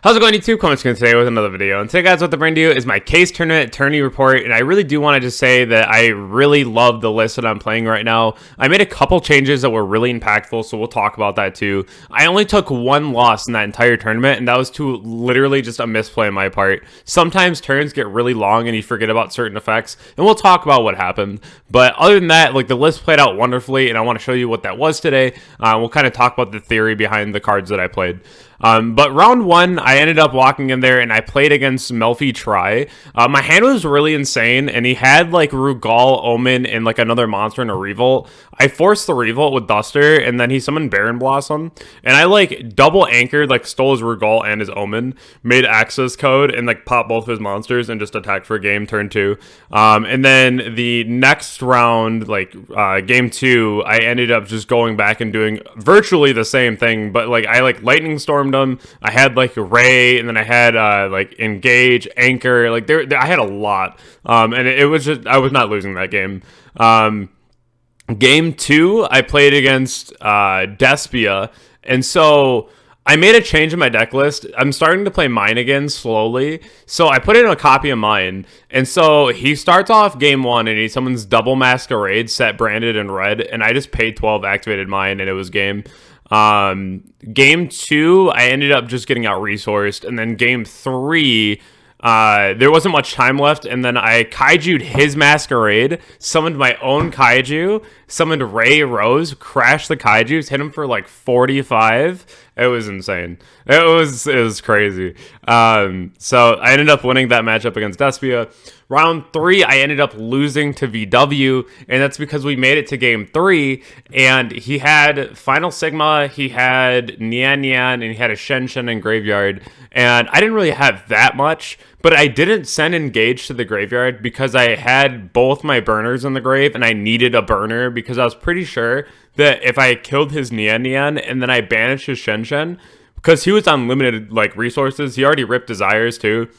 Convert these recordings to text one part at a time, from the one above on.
How's it going, YouTube? Coming today with another video. And today, guys, what I bring to you is my case tournament Tourney report. And I really do want to just say that I really love the list that I'm playing right now. I made a couple changes that were really impactful, so we'll talk about that too. I only took one loss in that entire tournament, and that was to literally just a misplay on my part. Sometimes turns get really long and you forget about certain effects, and we'll talk about what happened. But other than that, like, the list played out wonderfully, and I want to show you what that was today. We'll kind of talk about the theory behind the cards that I played. But round one, I ended up walking in there and I played against Melfi Try. My hand was really insane, and he had like Rugal, Omen, and like another monster and a Revolt. I forced the Revolt with Duster, and then he summoned Baron Blossom, and I like double anchored, like stole his Rugal and his Omen, made access code, and like popped both of his monsters and just attacked for game turn 2. And then the next round, like game 2, I ended up just going back and doing virtually the same thing, but like I like Lightning Stormed them. I had like Ray, and then I had like Engage, Anchor, like there I had a lot, and it was just, I was not losing that game. Game 2, I played against Despia, and so I made a change in my deck list. I'm starting to play mine again slowly, so I put in a copy of mine, and so he starts off game 1 and he summons double Masquerade, set branded in red, and I just paid 12, activated mine, and it was game. Game 2, I ended up just getting out resourced, and then game 3, there wasn't much time left, and then I kaiju'd his Masquerade, summoned my own kaiju, summoned Ray Rose, crashed the kaijus, hit him for like 45. It was insane. It was crazy. So I ended up winning that matchup against Despia. Round 3, I ended up losing to VW, and that's because we made it to game 3, and he had Final Sigma, he had Nian Nian, and he had a Shen Shen in Graveyard, and I didn't really have that much, but I didn't send Engage to the Graveyard because I had both my burners in the grave, and I needed a burner because I was pretty sure that if I killed his Nian Nian and then I banished his Shen Shen, because he was on limited like resources, he already ripped Desires too,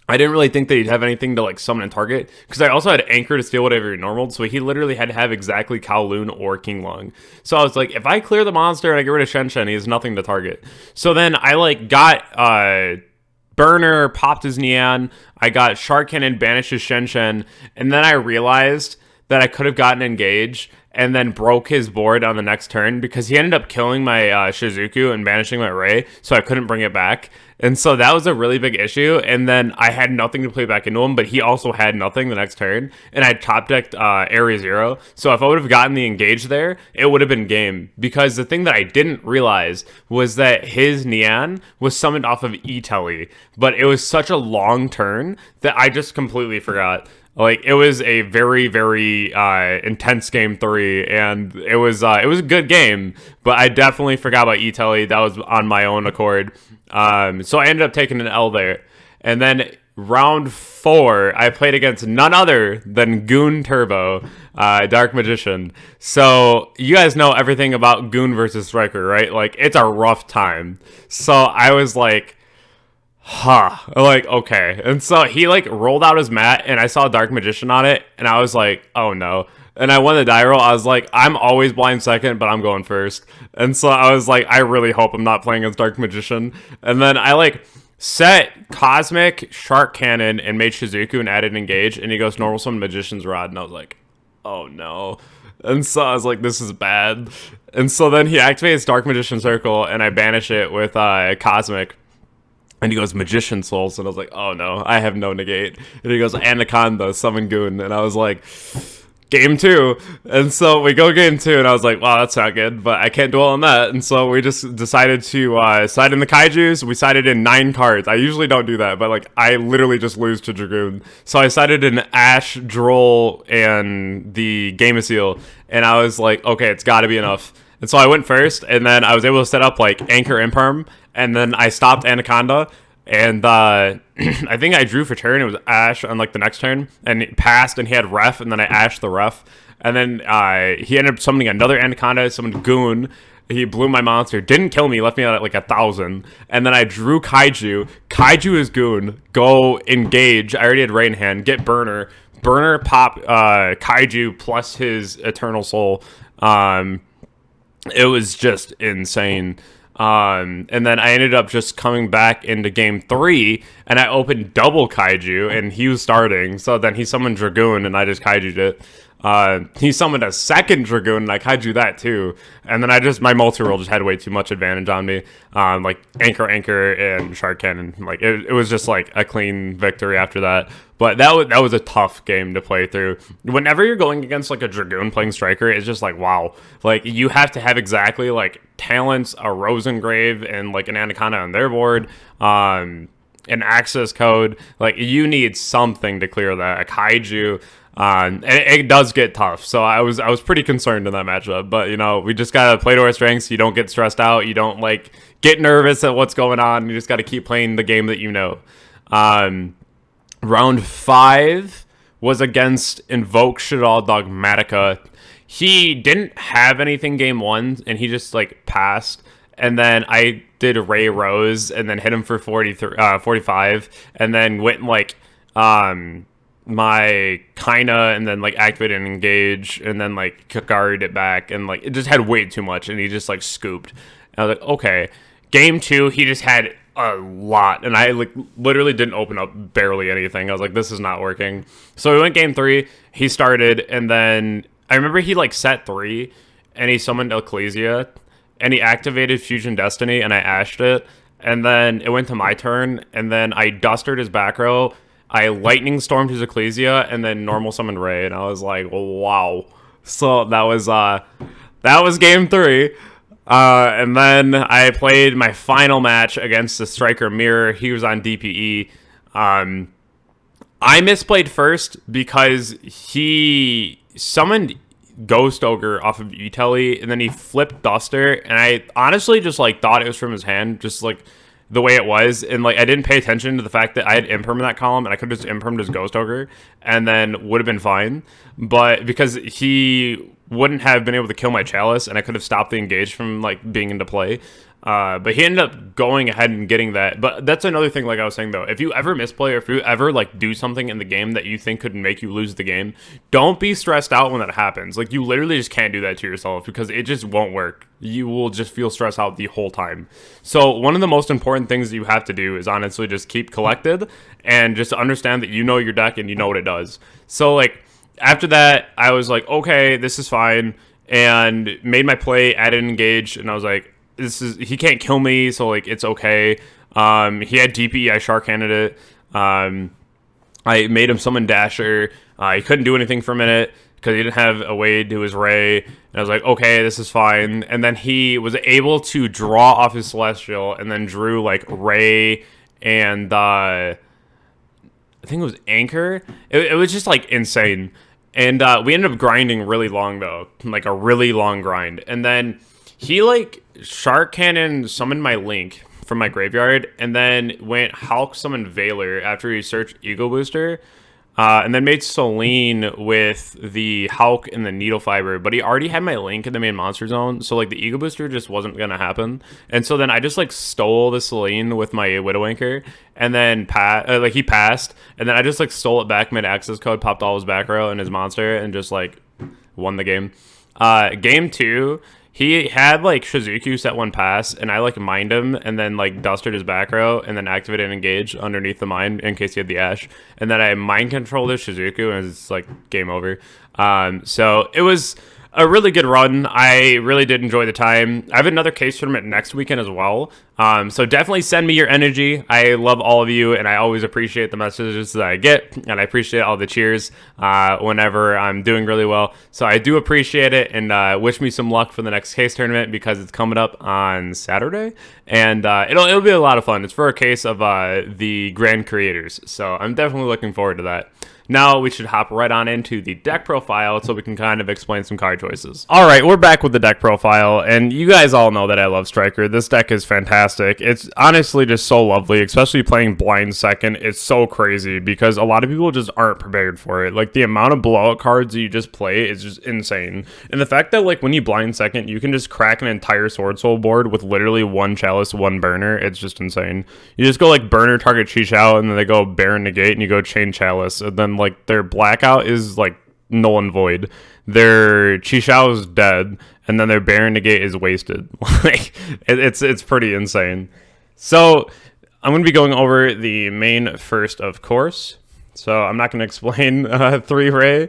I didn't really think that he'd have anything to like summon and target, because I also had Anchor to steal whatever he normaled, so he literally had to have exactly Kowloon or King Lung. So I was like, if I clear the monster and I get rid of Shen Shen, he has nothing to target. So then I like got Burner, popped his Nian, I got Shark Cannon, banished his Shen Shen, and then I realized that I could have gotten Engage and then broke his board on the next turn, because he ended up killing my Shizuku and banishing my Ray, so I couldn't bring it back. And so that was a really big issue, and then I had nothing to play back into him, but he also had nothing the next turn, and I top decked Area 0, so if I would have gotten the Engage there, it would have been game, because the thing that I didn't realize was that his Nian was summoned off of E-Telly, but it was such a long turn that I just completely forgot. Like, it was a very, very intense game 3, and it was a good game, but I definitely forgot about E-Telly. That was on my own accord. So I ended up taking an L there. And then round 4, I played against none other than Goon Turbo, Dark Magician. So you guys know everything about Goon versus Striker, right? Like, it's a rough time. So I was like, like, okay. And so he like rolled out his mat, and I saw Dark Magician on it, and I was like, oh no. And I won the die roll. I was like, I'm always blind second, but I'm going first. And so I was like, I really hope I'm not playing against Dark Magician. And then I like set Cosmic, Shark Cannon, and made Shizuku and added Engage, and he goes normal summon Magician's Rod, and I was like, oh no. And so I was like, this is bad. And so then he activates Dark Magician Circle, and I banish it with Cosmic. And he goes Magician Souls, and I was like, oh no, I have no negate. And he goes Anaconda, summon Goon, and I was like, game 2. And so we go game 2, and I was like, wow, that's not good, but I can't dwell on that. And so we just decided to side in the kaijus. We sided in 9 cards. I usually don't do that, but like, I literally just lose to Dragoon. So I sided in Ash, Droll, and the Gameciel, and I was like, okay, it's got to be enough. And so I went first, and then I was able to set up like Anchor Imperm, and then I stopped Anaconda, and I think I drew for turn. It was Ash on like the next turn, and it passed, and he had Ref, and then I Ashed the Ref, and then he ended up summoning another Anaconda, summoned Goon. He blew my monster, didn't kill me, left me at like 1,000, and then I drew Kaiju. Kaiju is Goon. Go Engage. I already had Ray in hand. Get Burner. Burner pop Kaiju plus his Eternal Soul. It was just insane. And then I ended up just coming back into game 3, and I opened double kaiju, and he was starting. So then he summoned Dragoon, and I just kaiju'd it. He summoned a second Dragoon, and I kaiju that too. And then my multi-roll just had way too much advantage on me. Like Anchor, and Shark Cannon. Like it was just like a clean victory after that. But that was a tough game to play through. Whenever you're going against like a Dragoon playing Striker, it's just like, wow. Like you have to have exactly like talents, a Rosengrave, and like an Anaconda on their board. An access code. Like you need something to clear that. A kaiju. And it does get tough, so I was pretty concerned in that matchup. But we just gotta play to our strengths. You don't get stressed out. You don't like get nervous at what's going on. You just gotta keep playing the game that you know. Round 5 was against Invoke Shadal Dogmatica. He didn't have anything game 1, and he just like passed. And then I did Ray Rose, and then hit him for 45, and then went like my Kaina, and then like activated and engage, and then like Kakari'd it back, and like it just had way too much, and he just like scooped. And I was like, okay. Game 2, he just had a lot, and I like literally didn't open up barely anything. I was like, this is not working. So we went game 3. He started, and then I remember he like set 3, and he summoned Ecclesia, and he activated Fusion Destiny, and I ashed it, and then it went to my turn, and then I dustered his back row. I lightning stormed his Ecclesia, and then normal summoned Ray, and I was like, wow. So that was game 3. And then I played my final match against the Striker Mirror. He was on DPE. I misplayed first because he summoned Ghost Ogre off of E-Telly, and then he flipped Duster, and I honestly just like thought it was from his hand, just like the way it was, and like I didn't pay attention to the fact that I had imperm in that column, and I could have just impermed his Ghost Ogre and then would have been fine. But because he wouldn't have been able to kill my Chalice, and I could have stopped the engage from like being into play. But he ended up going ahead and getting that. But that's another thing, like I was saying though, if you ever misplay, or if you ever like do something in the game that you think could make you lose the game, don't be stressed out when that happens. Like you literally just can't do that to yourself, because it just won't work. You will just feel stressed out the whole time. So one of the most important things that you have to do is honestly just keep collected, and just understand that you know your deck and you know what it does. So like after that, I was like, okay, this is fine, and made my play, added engage, and I was like, he can't kill me, so like it's okay. He had DP, I Shark Handed it. I made him summon Dasher. He couldn't do anything for a minute because he didn't have a way to do his Ray. And I was like, okay, this is fine. And then he was able to draw off his Celestial, and then drew like Ray and I think it was Anchor. It was just like insane. And we ended up grinding really long though, like a really long grind. And then he like Shark Cannon summoned my Link from my graveyard, and then went Hulk summoned Veiler after he searched Ego Booster, and then made Celine with the Hulk and the Needle Fiber. But he already had my Link in the main monster zone, so like the Ego Booster just wasn't gonna happen. And so then I just like stole the Celine with my Widow Anchor, and then he passed, and then I just like stole it back mid access code, popped all his back row and his monster, and just like won the game. Game 2. He had like Shizuku set 1 pass, and I like mined him, and then like dusted his back row, and then activated engage underneath the mine in case he had the Ash, and then I mind controlled his Shizuku, and it's like game over. So it was a really good run. I really did enjoy the time. I have another case tournament next weekend as well. So definitely send me your energy. I love all of you, and I always appreciate the messages that I get, and I appreciate all the cheers whenever I'm doing really well. So I do appreciate it, and wish me some luck for the next case tournament, because it's coming up on Saturday, and it'll be a lot of fun. It's for a case of the Grand Creators, so I'm definitely looking forward to that. Now we should hop right on into the deck profile so we can kind of explain some card choices. All right, we're back with the deck profile, and you guys all know that I love Striker. This deck is fantastic. It's honestly just so lovely, especially playing blind second. It's so crazy because a lot of people just aren't prepared for it. Like the amount of blowout cards that you just play is just insane. And the fact that like when you blind second, you can just crack an entire Sword Soul board with literally 1 Chalice, 1 Burner. It's just insane. You just go like Burner, target Chi Chao, and then they go Baron Negate, and you go Chain Chalice, and then like their blackout is like null and void. Their Chixiao is dead, and then their Baron negate is wasted. Like it's pretty insane. So I'm going to be going over the main first, of course. So I'm not going to explain 3-ray,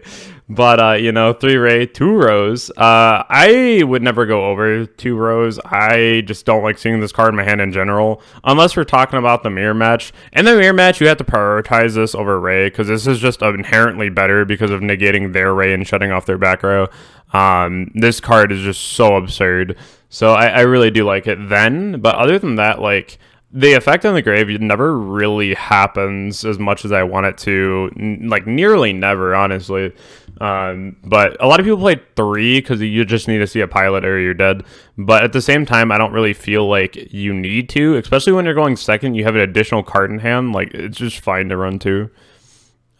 but 3-ray, 2 rows. I would never go over 2 rows. I just don't like seeing this card in my hand in general, unless we're talking about the mirror match. In the mirror match, you have to prioritize this over ray, because this is just inherently better because of negating their ray and shutting off their back row. This card is just so absurd. So I really do like it then, but other than that, like, the effect on the grave never really happens as much as I want it to, like nearly never, honestly. But a lot of people play 3 because you just need to see a pilot or you're dead. But at the same time, I don't really feel like you need to, especially when you're going second. You have an additional card in hand. Like, it's just fine to run 2.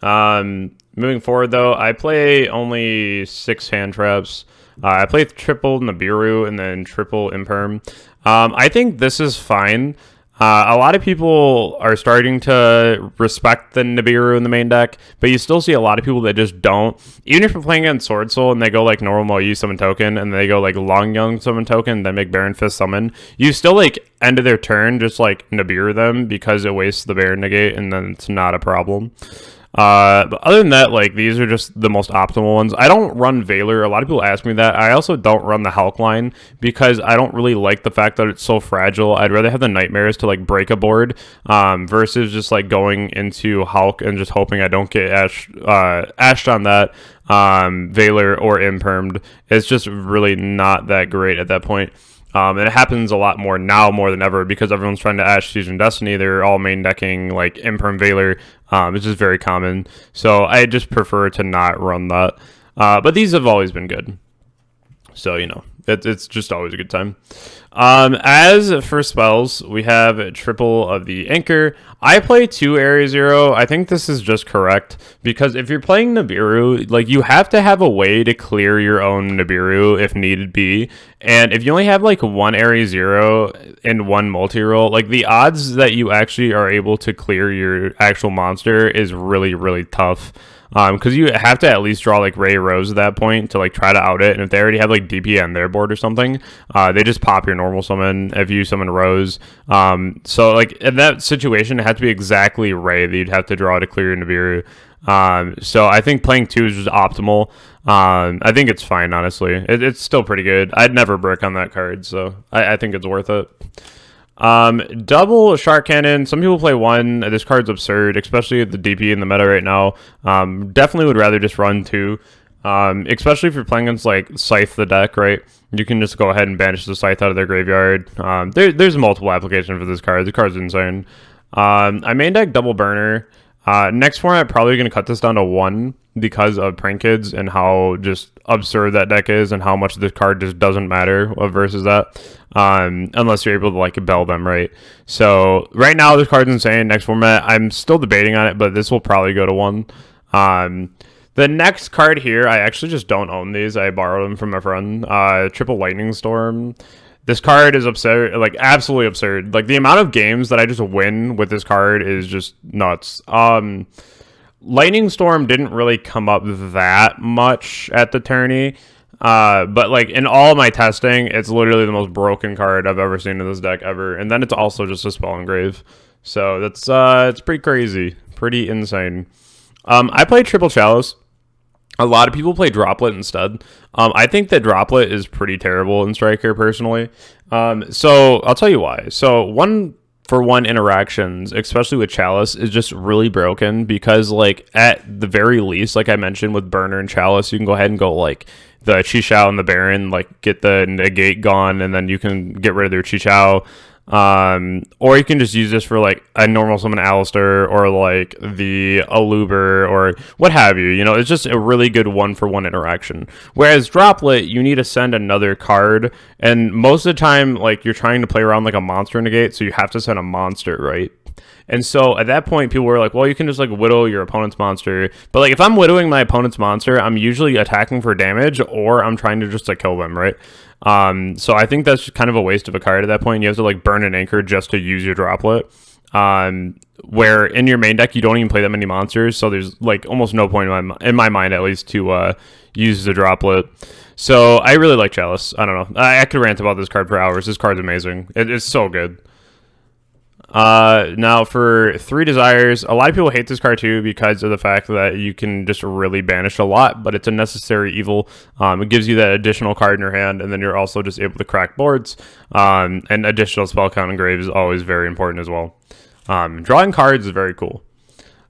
Moving forward, though, I play only 6 hand traps. I play triple Nibiru and then triple Imperm. I think this is fine. A lot of people are starting to respect the Nibiru in the main deck, but you still see a lot of people that just don't. Even if you're playing against Sword Soul and they go like normal use summon token, and they go like long young summon token, then make Baron Fist summon, you still like end of their turn just like Nibiru them because it wastes the Baron negate, and then it's not a problem. But other than that, like, these are just the most optimal ones. I don't run Valor. A lot of people ask me that. I also don't run the Hulk line because I don't really like the fact that it's so fragile. I'd rather have the Nightmares to, like, break a board versus just, like, going into Hulk and just hoping I don't get ashed on that Valor or Impermed. It's just really not that great at that point. And it happens a lot more now, more than ever, because everyone's trying to Ash Fusion Destiny. They're all main decking like Imperm Valor. It's just very common. So I just prefer to not run that. But these have always been good. So, it's just always a good time. As for spells, we have triple of the Anchor. I play 2 Area 0. I think this is just correct, because if you're playing Nibiru, like, you have to have a way to clear your own Nibiru if needed be. And if you only have like 1 Area 0 and 1 multi-roll, like, the odds that you actually are able to clear your actual monster is really, really tough. Because you have to at least draw like Ray Rose at that point to like try to out it, and if they already have like DP on their board or something, they just pop your normal summon if you summon Rose. So like in that situation, it had to be exactly Ray that you'd have to draw to clear your Nibiru. So I think playing 2 is just optimal. I think it's fine, honestly. It's still pretty good. I'd never brick on that card, so I think it's worth it. Double Shark Cannon. Some people play 1. This card's absurd, especially the DP in the meta right now. Definitely would rather just run 2. Especially if you're playing against like Scythe the deck, right? You can just go ahead and banish the Scythe out of their graveyard. There's multiple applications for this card. The card's insane. I main deck Double Burner. Next format, probably going to cut this down to 1 because of Prank Kids and how just absurd that deck is and how much this card just doesn't matter versus that. Unless you're able to like bell them, right? So right now this card's insane. Next format, I'm still debating on it, but this will probably go to 1. The next card here, I actually just don't own these. I borrowed them from a friend. Triple Lightning Storm. This card is absurd, like absolutely absurd. Like the amount of games that I just win with this card is just nuts. Lightning Storm didn't really come up that much at the tourney. But like in all my testing, it's literally the most broken card I've ever seen in this deck ever. And then it's also just a spell engrave. So that's it's pretty crazy, pretty insane. I played Triple Chalice. A lot of people play Droplet instead. I think that Droplet is pretty terrible in Striker personally. So I'll tell you why. So 1-for-1 interactions, especially with Chalice, is just really broken because, like, at the very least, like I mentioned with Burner and Chalice, you can go ahead and go like the Chixiao and the Baron, like get the negate gone, and then you can get rid of their Chixiao. Or you can just use this for like a normal summon Alistair or like the Aluber or what have you. It's just a really good 1-for-1 interaction. Whereas Droplet, you need to send another card, and most of the time, like, you're trying to play around like a monster negate, so you have to send a monster, right? And so at that point, people were like, well, you can just like whittle your opponent's monster. But like if I'm whittling my opponent's monster, I'm usually attacking for damage or I'm trying to just like kill them, right? So I think that's kind of a waste of a card at that point. You have to like burn an anchor just to use your Droplet. where in your main deck you don't even play that many monsters, so there's like almost no point in my mind at least to use the droplet. So I really like Chalice. I don't know. I could rant about this card for hours. This card's amazing. It's so good. Now for 3 Desires, a lot of people hate this card too because of the fact that you can just really banish a lot, but it's a necessary evil. It gives you that additional card in your hand, and then you're also just able to crack boards. And additional spell count and grave is always very important as well. Drawing cards is very cool.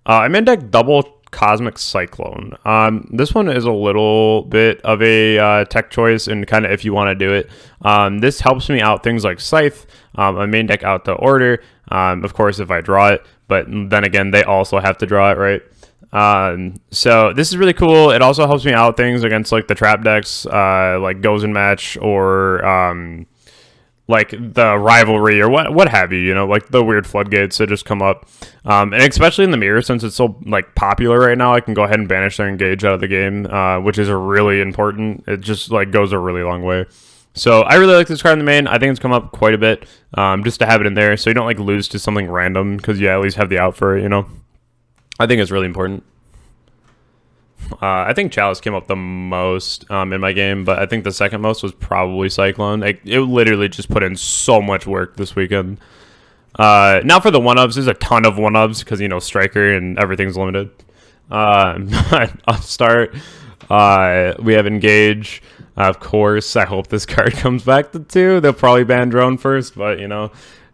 I main deck double Cosmic Cyclone. This one is a little bit of a tech choice, and kind of if you want to do it. This helps me out things like Scythe. I main deck out the Order. Of course, if I draw it, but then again, they also have to draw it, right? So this is really cool. It also helps me out things against like the trap decks, like Goes and Match, or like the Rivalry, or what have you, like the weird floodgates that just come up. And especially in the mirror, since it's so like popular right now, I can go ahead and banish their Engage out of the game, which is really important. It just like goes a really long way. So I really like this card in the main. I think it's come up quite a bit, just to have it in there, so you don't like lose to something random, because you at least have the out for it, I think it's really important. I think Chalice came up the most in my game, but I think the second most was probably Cyclone. It literally just put in so much work this weekend. Now for the 1-ups, there's a ton of 1-ups because, Striker and everything's limited. Upstart, we have Engage. Of course, I hope this card comes back to 2. They'll probably ban Drone first, but,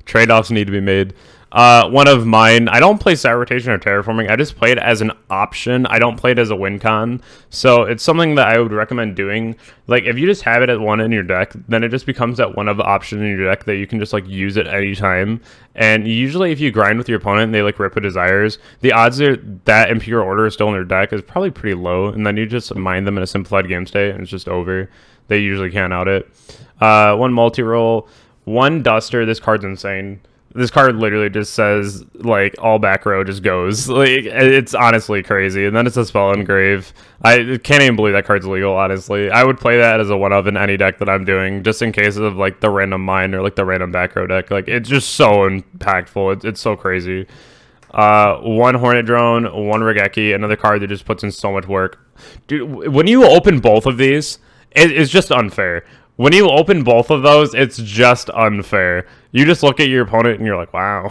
trade-offs need to be made. One of mine, I don't play Site Rotation or Terraforming. I just play it as an option. I don't play it as a win con. So it's something that I would recommend doing. Like, if you just have it at 1 in your deck, then it just becomes that one of option in your deck that you can just, like, use it any time. And usually if you grind with your opponent and they, like, rip a Desires, the odds that Impure Order is still in their deck is probably pretty low. And then you just mine them in a simplified game state and it's just over. They usually can't out it. 1 multi-roll, 1 Duster. This card's insane. This card literally just says, like, all back row just goes. Like, it's honestly crazy. And then it's a Spell Engrave. I can't even believe that card's legal, honestly. I would play that as a 1-of in any deck that I'm doing, just in case of, like, the random mine or, like, the random back row deck. Like, it's just so impactful. It's so crazy. 1 Hornet Drone, 1 Regeki, another card that just puts in so much work. Dude, when you open both of these, it's just unfair. When you open both of those, it's just unfair. You just look at your opponent and you're like, wow.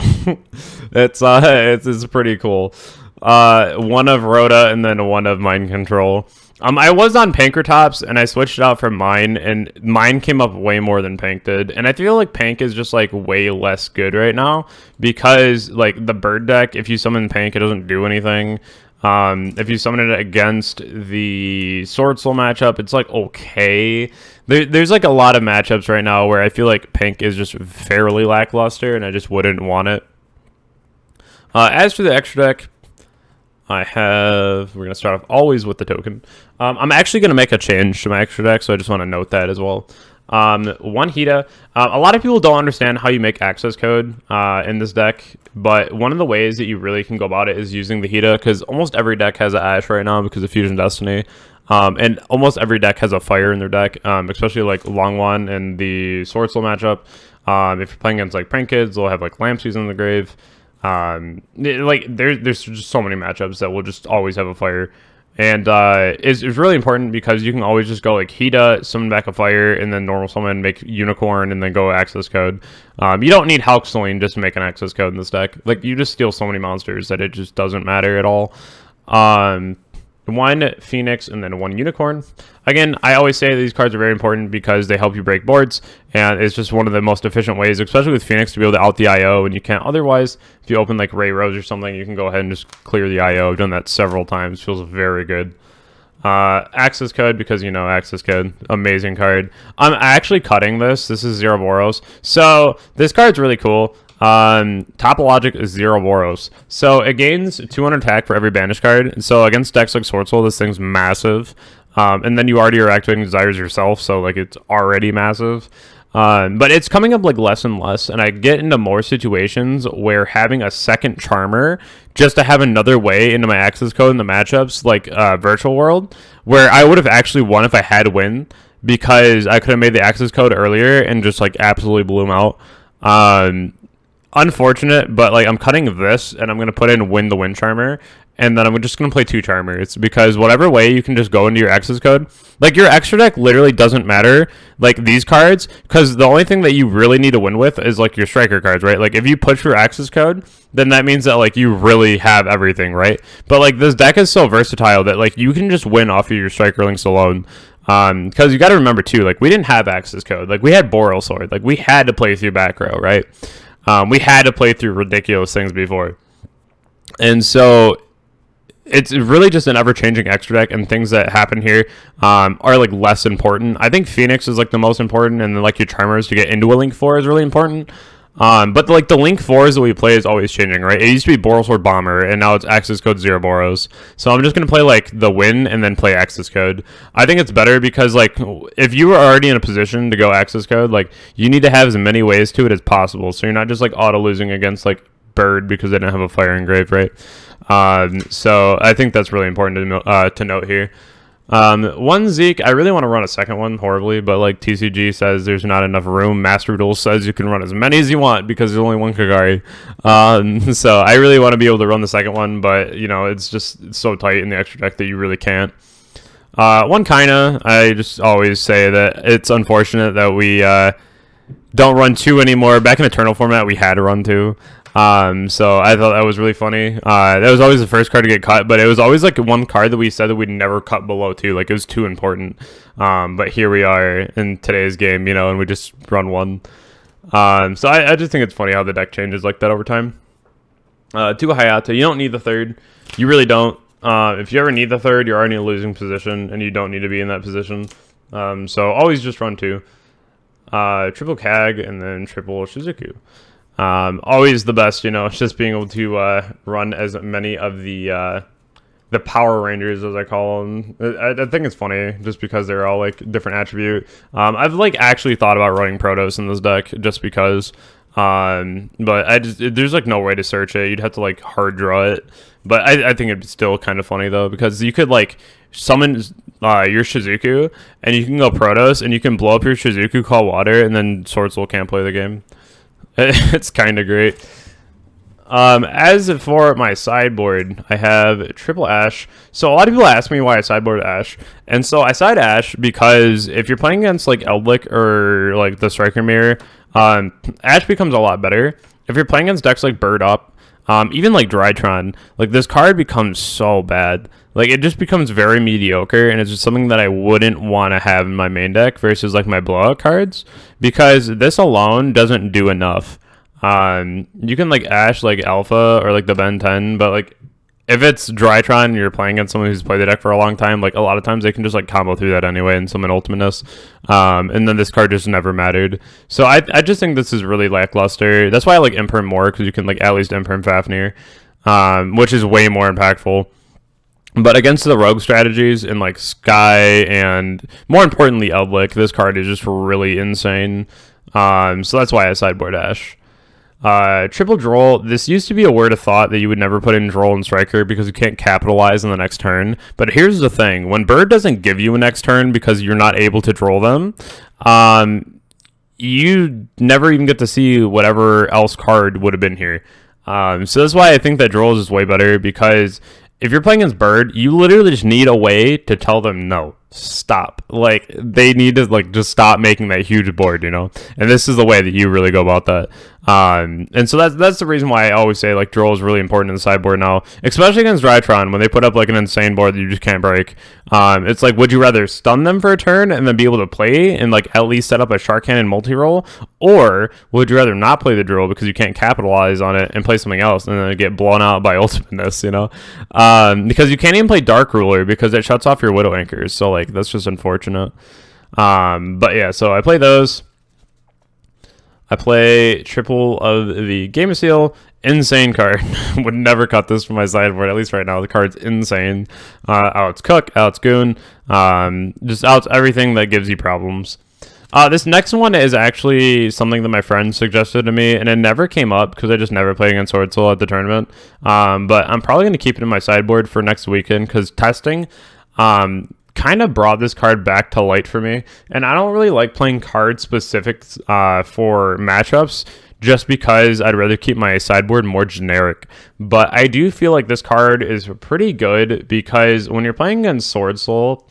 it's pretty cool. 1 of Rhoda and then 1 of Mind Control. I was on Pankratops and I switched it out for Mine, and Mine came up way more than Pank did. And I feel like Pank is just like way less good right now because like the bird deck, if you summon Pank, it doesn't do anything. If you summon it against the Sword Soul matchup, it's like okay. There's like a lot of matchups right now where I feel like Pink is just fairly lackluster, and I just wouldn't want it. As for the extra deck, we're going to start off always with the token. I'm actually going to make a change to my extra deck, so I just want to note that as well. 1 Hita. A lot of people don't understand how you make access code in this deck, but one of the ways that you really can go about it is using the Hita, because almost every deck has an Ash right now because of Fusion Destiny. And almost every deck has a fire in their deck, especially like Longwan and the Sword Soul matchup. If you're playing against like Prank Kids, they'll have like Lampseas in the grave. There's just so many matchups that will just always have a fire. And it's really important because you can always just go like Hita, summon back a fire, and then normal summon, make Unicorn, and then go access code. You don't need Halkseline just to make an access code in this deck. Like, you just steal so many monsters that it just doesn't matter at all. 1 Phoenix and then 1 Unicorn. Again, I always say these cards are very important because they help you break boards, and it's just one of the most efficient ways, especially with Phoenix, to be able to out the IO, and you can't otherwise. If you open like Ray Rose or something, you can go ahead and just clear the IO. I've done that several times. Feels very good. Access code, because access code, amazing card. I'm actually cutting this. This is Zero Boros. So this card's really cool. Topologic is 0 Boros. So it gains 200 attack for every banish card. So against decks like Sword Soul, this thing's massive. And then you already are activating Desires yourself, so like it's already massive. But it's coming up like less and less, and I get into more situations where having a second Charmer just to have another way into my access code in the matchups, like Virtual World, where I would have actually won if I had win, because I could have made the access code earlier and just like absolutely blew him out. unfortunate, but like I'm cutting this and I'm gonna put in Win the Wind Charmer, and then I'm just gonna play 2 Charmers because whatever way you can just go into your X's code, like your extra deck literally doesn't matter. Like these cards, because the only thing that you really need to win with is like your striker cards, right? Like if you push your X's code, then that means that like you really have everything, right? But like this deck is so versatile that like you can just win off of your striker links alone. Because you got to remember too, like we didn't have Axis code, like we had Boral Sword, like we had to play through back row, right? We had to play through ridiculous things before, and so it's really just an ever-changing extra deck, and things that happen here are like less important. I think Phoenix is like the most important, and then like your Charmers to get into a Link 4 is really important. But like the Link 4s that we play is always changing, right? It used to be Boral Sword Bomber, and now it's Axis Code 0 Boros. So I'm just going to play like the Win and then play Axis Code. I think it's better because like if you are already in a position to go Axis Code, like you need to have as many ways to it as possible. So you're not just like auto losing against like Bird because they didn't have a Fire Engraved, right? So I think that's really important to note here. One Zeke, I really want to run a second one horribly, but like TCG says there's not enough room. Master Duel says you can run as many as you want because there's only one Kagari. So I really want to be able to run the second one, but you know, it's so tight in the extra deck that you really can't. One Kinda, I just always say that it's unfortunate that we don't run 2 anymore. Back in Eternal format, we had to run 2. So I thought that was really funny. That was always the first card to get cut, but it was always like one card that we said that we'd never cut below 2. Like it was too important. But here we are in today's game, you know, and we just run 1. So I just think it's funny how the deck changes like that over time. 2 Hayata, you don't need the 3rd. You really don't. If you ever need the 3rd, you're already in a losing position and you don't need to be in that position. So always just run 2. Triple Kag and then triple Shizuku. Always the best, you know, it's just being able to run as many of the Power Rangers, as I call them. I think it's funny just because they're all like different attribute. I've like actually thought about running Protoss in this deck just because, but there's like no way to search it. You'd have to like hard draw it, but I think it'd still kind of funny though, because you could like summon your Shizuku and you can go Protoss and you can blow up your Shizuku, call water, and then Sword Soul can't play the game. It's kind of great. As for my sideboard, I have triple Ash. So a lot of people ask me why I sideboard Ash, and so I side Ash because if you're playing against like Eldlik or like the Striker Mirror, Ash becomes a lot better. If you're playing against decks like Bird Up, even like Drytron, like this card becomes so bad. Like it just becomes very mediocre, and it's just something that I wouldn't want to have in my main deck versus like my blowout cards, because this alone doesn't do enough. You can like Ash like Alpha or like the Ben 10, but like if it's Drytron and you're playing against someone who's played the deck for a long time, like a lot of times they can just like combo through that anyway and summon Ultimateness. And then this card just never mattered. So I just think this is really lackluster. That's why I like Imperm more, because you can like at least Imperm Fafnir, which is way more impactful. But against the rogue strategies in like Sky and more importantly Eldlik, this card is just really insane. So that's why I sideboard Ash. Triple Droll, this used to be a word of thought that you would never put in Droll and Striker because you can't capitalize on the next turn. But here's the thing, when Bird doesn't give you a next turn because you're not able to Droll them, you never even get to see whatever else card would have been here. So that's why I think that Droll is way better, because if you're playing against Bird, you literally just need a way to tell them no. Stop. Like they need to like just stop making that huge board, you know. And this is the way that you really go about that. And so that's the reason why I always say like Droll is really important in the sideboard now, especially against Drytron when they put up like an insane board that you just can't break. It's like, would you rather stun them for a turn and then be able to play and like at least set up a Shark Cannon multi-roll, or would you rather not play the Droll because you can't capitalize on it and play something else and then get blown out by Ultimateness, you know? Because you can't even play Dark Ruler because it shuts off your Widow Anchors. So like that's just unfortunate. But yeah, so I play those. I play triple of the Game of Seal. Insane card. Would never cut this from my sideboard, at least right now. The card's insane. Outs Cook, outs Goon. Just outs everything that gives you problems. This next one is actually something that my friend suggested to me, and it never came up because I just never played against Sword Soul at the tournament. But I'm probably going to keep it in my sideboard for next weekend because testing kind of brought this card back to light for me. And I don't really like playing card specifics for matchups just because I'd rather keep my sideboard more generic. But I do feel like this card is pretty good because when you're playing against Sword Soul,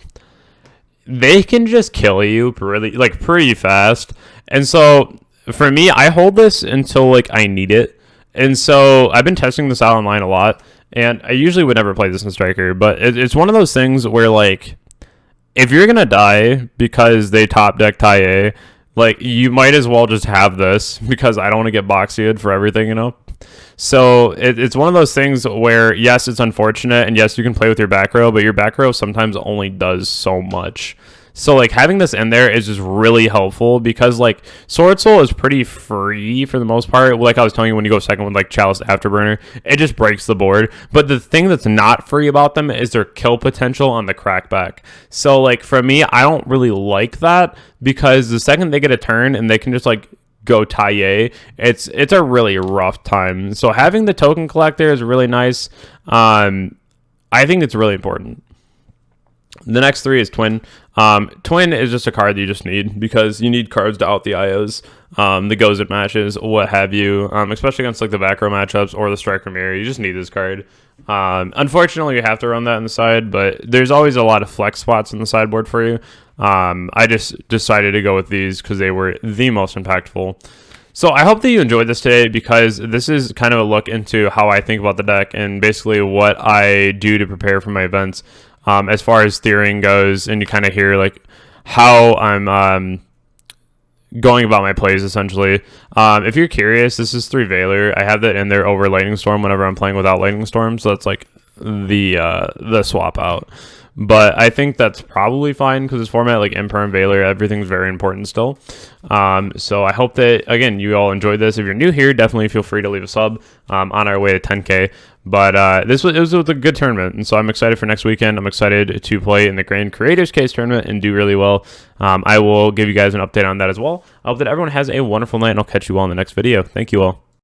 they can just kill you pretty fast. And so for me, I hold this until like I need it. And so I've been testing this out online a lot, and I usually would never play this in Striker, but it's one of those things where like if you're gonna die because they top deck Taie, like you might as well just have this because I don't want to get boxied for everything, you know. So it's one of those things where yes, it's unfortunate, and yes, you can play with your back row, but your back row sometimes only does so much. So like having this in there is just really helpful because like Sword Soul is pretty free for the most part. Like I was telling you, when you go second with like Chalice Afterburner, it just breaks the board. But the thing that's not free about them is their kill potential on the crackback. So like for me, I don't really like that because the second they get a turn and they can just like go Taie, it's a really rough time. So having the token collector is really nice. I think it's really important. The next three is Twin. Twin is just a card that you just need because you need cards to out the IOs, the goes at matches, what have you, especially against like the back row matchups or the Striker Mirror. You just need this card. Unfortunately, you have to run that on the side, but there's always a lot of flex spots in the sideboard for you. I just decided to go with these because they were the most impactful. So I hope that you enjoyed this today because this is kind of a look into how I think about the deck and basically what I do to prepare for my events. As far as theorying goes, and you kind of hear like how I'm going about my plays essentially. If you're curious, this is 3 Valor. I have that in there over Lightning Storm whenever I'm playing without Lightning Storm, so that's like the swap out. But I think that's probably fine because this format, like Imper and Valor, everything's very important still. So I hope that, again, you all enjoyed this. If you're new here, definitely feel free to leave a sub on our way to 10K. But it was a good tournament, and so I'm excited for next weekend. I'm excited to play in the Grand Creators Case tournament and do really well. I will give you guys an update on that as well. I hope that everyone has a wonderful night, and I'll catch you all in the next video. Thank you all.